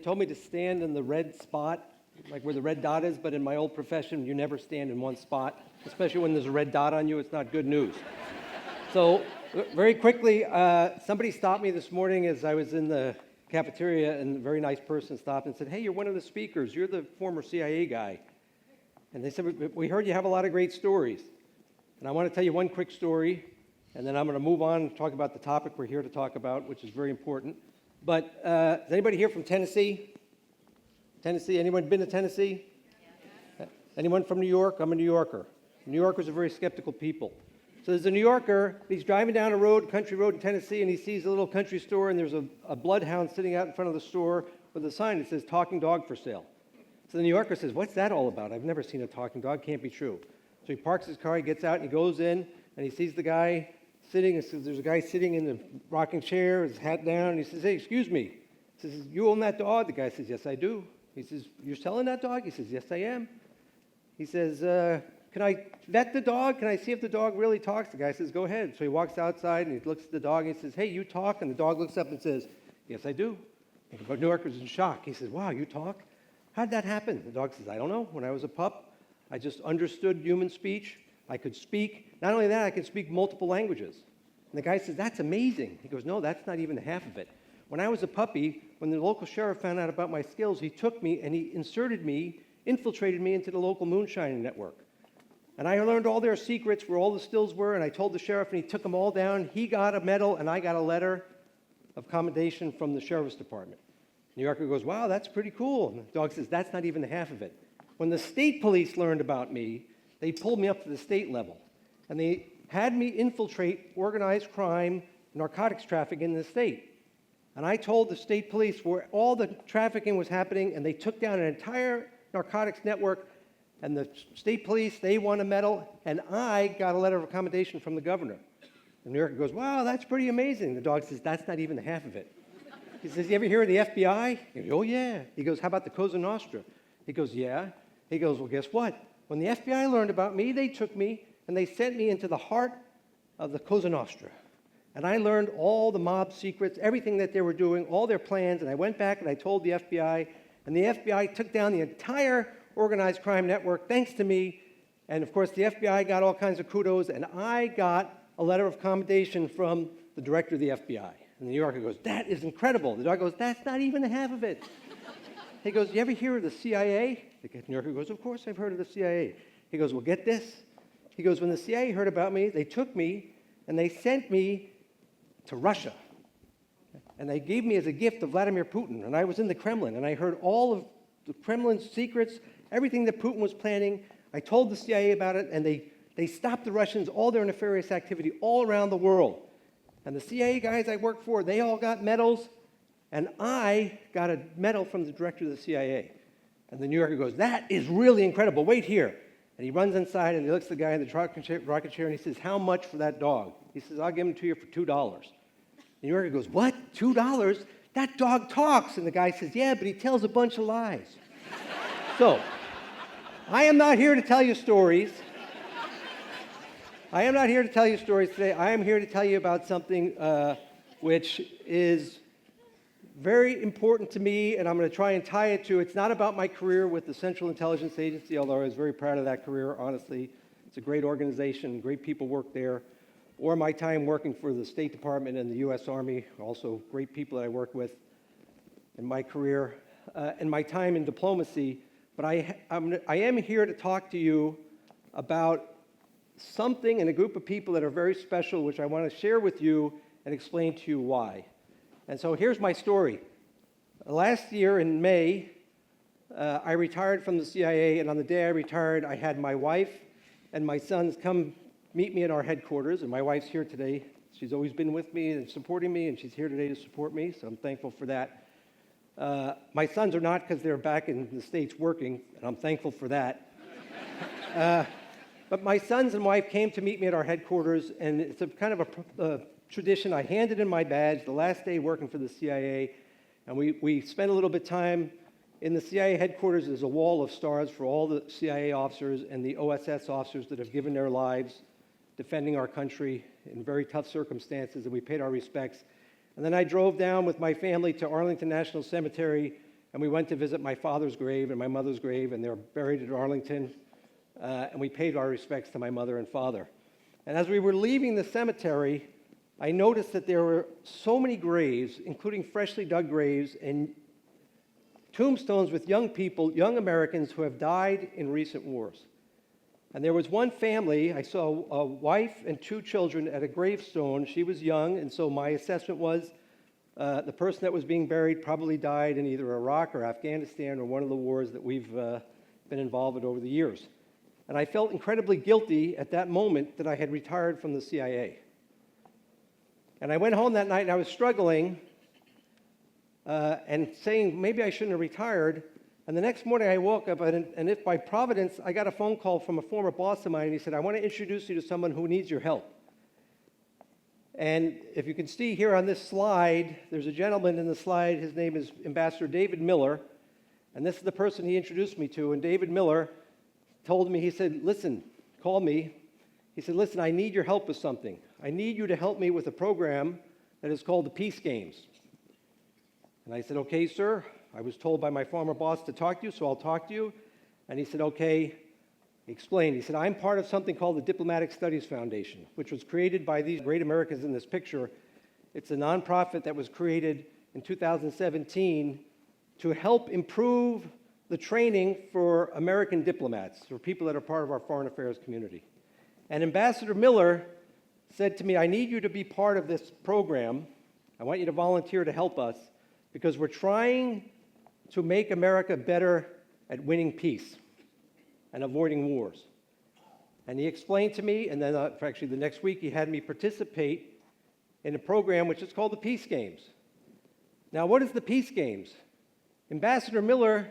told me to stand in the red spot, like where the red dot is, but in my old profession, you never stand in one spot, especially when there's a red dot on you. It's not good news. So very quickly, somebody stopped me this morning as I was in the cafeteria, and a very nice person stopped and said, "Hey, you're one of the speakers. You're the former CIA guy." And they said, "We heard you have a lot of great stories." And I want to tell you one quick story, and then I'm going to move on and talk about the topic we're here to talk about, which is very important. But is anybody here from Tennessee? Tennessee? Anyone been to Tennessee? Anyone from New York? I'm a New Yorker. New Yorkers are very skeptical people. So there's a New Yorker, he's driving down a road, country road in Tennessee, and he sees a little country store, and there's a bloodhound sitting out in front of the store with a sign that says, "Talking dog for sale." So the New Yorker says, "What's that all about? I've never seen a talking dog. Can't be true." So he parks his car, he gets out, and he goes in, and he sees the guy sitting, and says, there's a guy sitting in the rocking chair, his hat down, and he says, "Hey, excuse me." He says, "You own that dog?" The guy says, "Yes, I do." He says, "You're selling that dog?" He says, "Yes, I am." He says, "Can I vet the dog? Can I see if the dog really talks?" The guy says, "Go ahead." So he walks outside, and he looks at the dog, and he says, "Hey, you talk?" And the dog looks up and says, "Yes, I do." And the New Yorker's in shock. He says, "Wow, you talk? How'd that happen?" The dog says, "I don't know. When I was a pup, I just understood human speech. I could speak. Not only that, I could speak multiple languages." And the guy says, "That's amazing." He goes, "No, that's not even half of it. When I was a puppy, when the local sheriff found out about my skills, he took me and he infiltrated me into the local moonshining network. And I learned all their secrets, where all the stills were, and I told the sheriff, and he took them all down. He got a medal, and I got a letter of commendation from the sheriff's department." New Yorker goes, "Wow, that's pretty cool." And the dog says, "That's not even the half of it. When the state police learned about me, they pulled me up to the state level, and they had me infiltrate organized crime, narcotics trafficking in the state. And I told the state police where all the trafficking was happening, and they took down an entire narcotics network, and the state police, they won a medal, and I got a letter of commendation from the governor." And New Yorker goes, "Wow, that's pretty amazing." The dog says, "That's not even the half of it." He says, "You ever hear of the FBI?" He goes, "Oh, yeah." He goes, "How about the Cosa Nostra?" He goes, "Yeah." He goes, "Well, guess what? When the FBI learned about me, they took me and they sent me into the heart of the Cosa Nostra. And I learned all the mob secrets, everything that they were doing, all their plans, and I went back and I told the FBI, and the FBI took down the entire organized crime network thanks to me. And of course, the FBI got all kinds of kudos, and I got a letter of commendation from the director of the FBI." And the New Yorker goes, "That is incredible." The dog goes, "That's not even half of it." He goes, "You ever hear of the CIA?" The New Yorker goes, "Of course I've heard of the CIA." He goes, "Well, get this." He goes, "When the CIA heard about me, they took me and they sent me to Russia. And they gave me as a gift to Vladimir Putin. And I was in the Kremlin, and I heard all of the Kremlin's secrets, everything that Putin was planning. I told the CIA about it, and they stopped the Russians, all their nefarious activity all around the world. And the CIA guys I worked for, they all got medals, and I got a medal from the director of the CIA." And the New Yorker goes, "That is really incredible. Wait here." And he runs inside, and he looks at the guy in the rocket chair, and he says, "How much for that dog?" He says, "I'll give him to you for $2. The New Yorker goes, "What? $2? That dog talks." And the guy says, "Yeah, but he tells a bunch of lies." So, I am not here to tell you stories. I am not here to tell you stories today. I am here to tell you about something which is very important to me, and I'm going to try and tie it to, it's not about my career with the Central Intelligence Agency, although I was very proud of that career, honestly. It's a great organization, great people work there. Or my time working for the State Department and the U.S. Army, also great people that I worked with in my career, and my time in diplomacy. But I am here to talk to you about something and a group of people that are very special, which I want to share with you and explain to you why. And so here's my story. Last year in May, I retired from the CIA, and on the day I retired, I had my wife and my sons come meet me at our headquarters, and my wife's here today. She's always been with me and supporting me, and she's here today to support me, so I'm thankful for that. My sons are not, because they're back in the States working, and I'm thankful for that. But my sons and wife came to meet me at our headquarters, and it's a kind of a tradition. I handed in my badge the last day working for the CIA, and we spent a little bit of time in the CIA headquarters. There's a wall of stars for all the CIA officers and the OSS officers that have given their lives defending our country in very tough circumstances, and we paid our respects. And then I drove down with my family to Arlington National Cemetery and we went to visit my father's grave and my mother's grave, and they're buried at Arlington, and we paid our respects to my mother and father. And as we were leaving the cemetery, I noticed that there were so many graves, including freshly dug graves and tombstones with young people, young Americans who have died in recent wars. And there was one family, I saw a wife and 2 children at a gravestone. She was young, and so my assessment was the person that was being buried probably died in either Iraq or Afghanistan or one of the wars that we've been involved in over the years. And I felt incredibly guilty at that moment that I had retired from the CIA. And I went home that night and I was struggling and saying, maybe I shouldn't have retired. And the next morning I woke up, and if by providence, I got a phone call from a former boss of mine, and he said, I want to introduce you to someone who needs your help. And if you can see here on this slide, there's a gentleman in the slide. His name is Ambassador David Miller, and this is the person he introduced me to. And David Miller told me, he said, listen, call me. He said, listen, I need your help with something. I need you to help me with a program that is called the Peace Games. And I said, okay, sir. I was told by my former boss to talk to you, so I'll talk to you. And he said, okay. He explained. He said, I'm part of something called the Diplomatic Studies Foundation, which was created by these great Americans in this picture. It's a nonprofit that was created in 2017 to help improve the training for American diplomats, for people that are part of our foreign affairs community. And Ambassador Miller said to me, I need you to be part of this program. I want you to volunteer to help us because we're trying to make America better at winning peace and avoiding wars. And he explained to me, and then actually the next week he had me participate in a program which is called the Peace Games. Now, what is the Peace Games? Ambassador Miller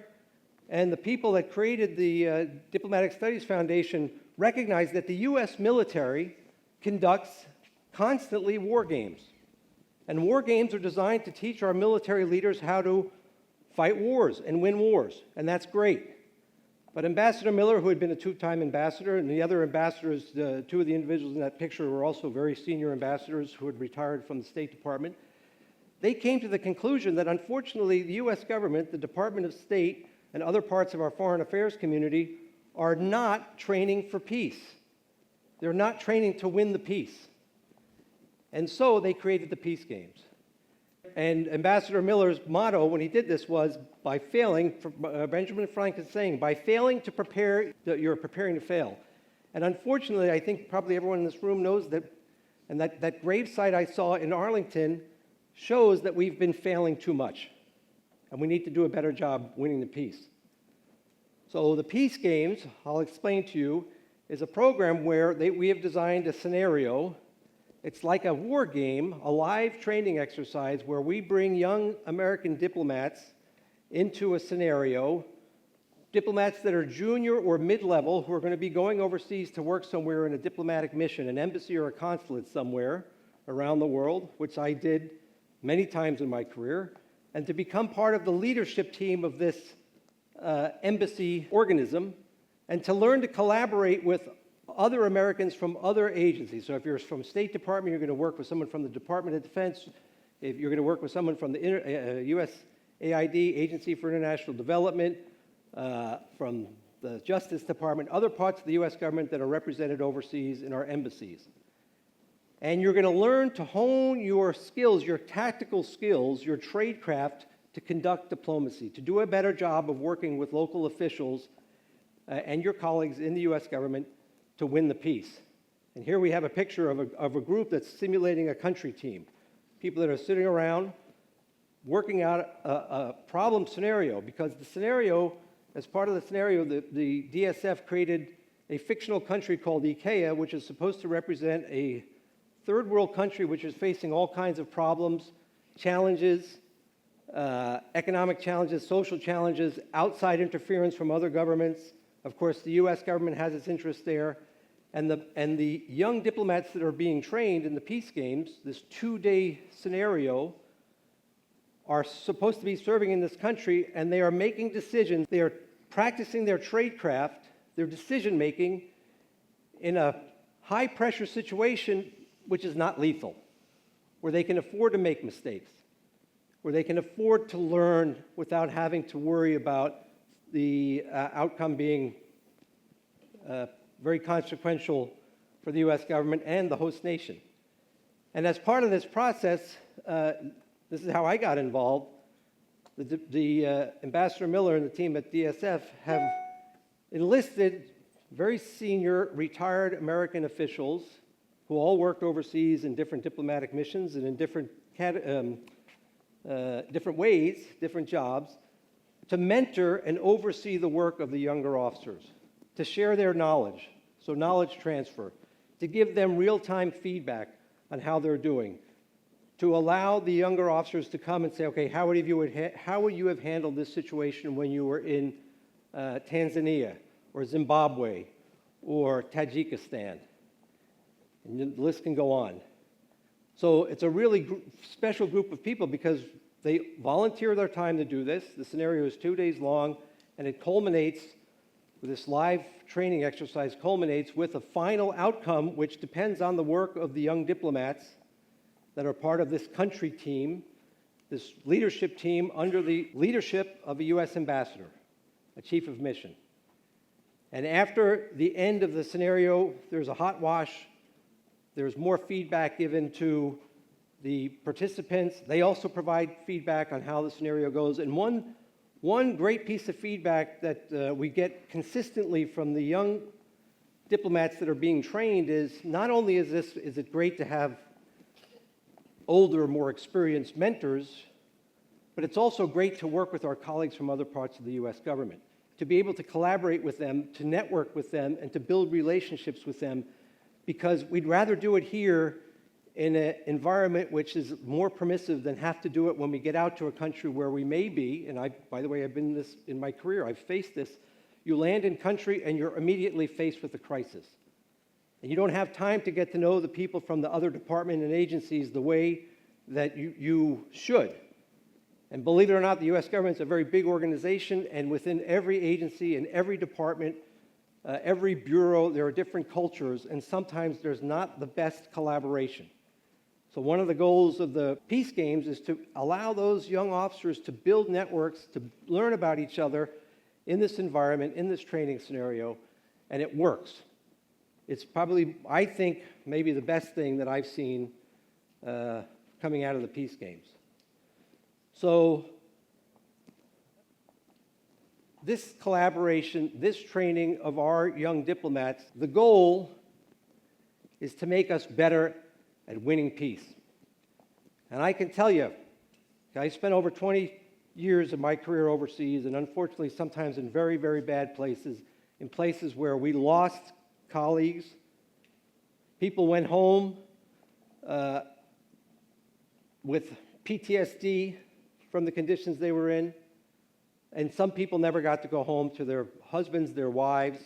and the people that created the Diplomatic Studies Foundation recognize that the U.S. military conducts constantly war games. And war games are designed to teach our military leaders how to fight wars and win wars, and that's great. But Ambassador Miller, who had been a 2-time ambassador, and the other ambassadors, 2 of the individuals in that picture were also very senior ambassadors who had retired from the State Department, they came to the conclusion that unfortunately the U.S. government, the Department of State, and other parts of our foreign affairs community are not training for peace. They're not training to win the peace. And so they created the Peace Games. And Ambassador Miller's motto when he did this was, by failing, Benjamin Franklin is saying, by failing to prepare, you're preparing to fail. And unfortunately, I think probably everyone in this room knows that, and that gravesite I saw in Arlington shows that we've been failing too much. And we need to do a better job winning the peace. So the Peace Games, I'll explain to you, is a program where we have designed a scenario. It's like a war game, a live training exercise where we bring young American diplomats into a scenario, diplomats that are junior or mid-level who are going to be going overseas to work somewhere in a diplomatic mission, an embassy or a consulate somewhere around the world, which I did many times in my career, and to become part of the leadership team of this embassy organism, and to learn to collaborate with other Americans from other agencies. So if you're from State Department, you're going to work with someone from the Department of Defense. If you're going to work with someone from the USAID, Agency for International Development, from the Justice Department, other parts of the U.S. government that are represented overseas in our embassies. And you're going to learn to hone your skills, your tactical skills, your tradecraft to conduct diplomacy, to do a better job of working with local officials and your colleagues in the U.S. government to win the peace. And here we have a picture of a group that's simulating a country team, people that are sitting around working out a problem scenario, because the scenario, as part of the scenario, the DSF created a fictional country called IKEA, which is supposed to represent a third world country which is facing all kinds of problems, challenges, economic challenges, social challenges, outside interference from other governments. Of course, the U.S. government has its interest there. And the young diplomats that are being trained in the Peace Games, this 2-day scenario, are supposed to be serving in this country, and they are making decisions. They are practicing their tradecraft, their decision-making, in a high-pressure situation which is not lethal, where they can afford to make mistakes. where they can afford to learn without having to worry about the outcome being very consequential for the U.S. government and the host nation. And as part of this process, this is how I got involved. The Ambassador Miller and the team at DSF have enlisted very senior retired American officials who all worked overseas in different diplomatic missions and in different ways, different jobs, to mentor and oversee the work of the younger officers, to share their knowledge, so knowledge transfer, to give them real-time feedback on how they're doing, to allow the younger officers to come and say, okay, how would you have handled this situation when you were in Tanzania or Zimbabwe or Tajikistan? And the list can go on. So it's a really special group of people because they volunteer their time to do this. The scenario is 2 days long, and it culminates with this live training exercise culminates with a final outcome which depends on the work of the young diplomats that are part of this country team, this leadership team under the leadership of a U.S. ambassador, a chief of mission. And after the end of the scenario, there's a hot wash. There's more feedback given to the participants. They also provide feedback on how the scenario goes. And one great piece of feedback that we get consistently from the young diplomats that are being trained is not only is it great to have older, more experienced mentors, but it's also great to work with our colleagues from other parts of the U.S. government, to be able to collaborate with them, to network with them, and to build relationships with them, because we'd rather do it here in an environment which is more permissive than have to do it when we get out to a country where we may be, and by the way, I've been this in my career, I've faced this, you land in country and you're immediately faced with a crisis. And you don't have time to get to know the people from the other department and agencies the way that you should. And believe it or not, the U.S. government's a very big organization, and within every agency and every department, every bureau, there are different cultures, and sometimes there's not the best collaboration. So one of the goals of the Peace Games is to allow those young officers to build networks, to learn about each other in this environment, in this training scenario, and it works. It's probably, I think, maybe the best thing that I've seen coming out of the Peace Games. So this collaboration, this training of our young diplomats, the goal is to make us better at winning peace. And I can tell you, I spent over 20 years of my career overseas, and unfortunately sometimes in very, very bad places, in places where we lost colleagues. People went home with PTSD from the conditions they were in, and some people never got to go home to their husbands, their wives,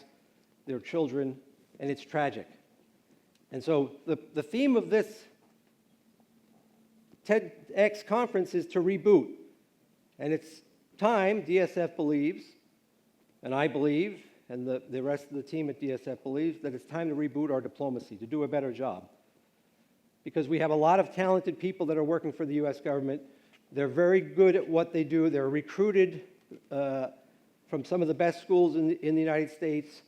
their children, and it's tragic. And so the theme of this TEDx conference is to reboot. And it's time, DSF believes, and I believe, and the rest of the team at DSF believes, that it's time to reboot our diplomacy, to do a better job. Because we have a lot of talented people that are working for the U.S. government. They're very good at what they do. They're recruited from some of the best schools in the United States.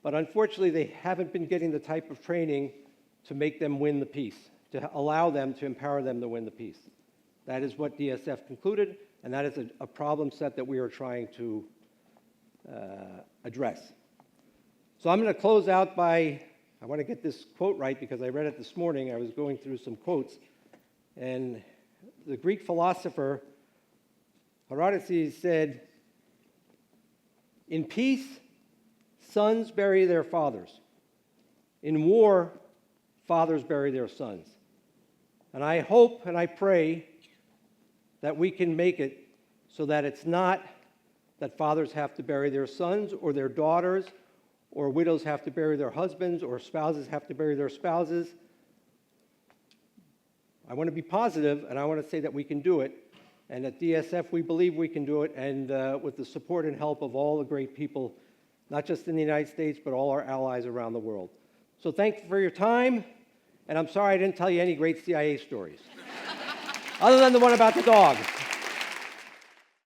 But unfortunately, they haven't been getting the type of training to make them win the peace, to allow them, to empower them to win the peace. That is what DSF concluded, and that is a problem set that we are trying to address. So I'm going to close out by, I want to get this quote right because I read it this morning. I was going through some quotes, and the Greek philosopher Herodotus said, "In peace, sons bury their fathers. In war, fathers bury their sons." And I hope and I pray that we can make it so that it's not that fathers have to bury their sons or their daughters, or widows have to bury their husbands, or spouses have to bury their spouses. I want to be positive, and I want to say that we can do it. And at DSF, we believe we can do it, and with the support and help of all the great people, not just in the United States, but all our allies around the world. So thank you for your time, and I'm sorry I didn't tell you any great CIA stories. other than the one about the dog.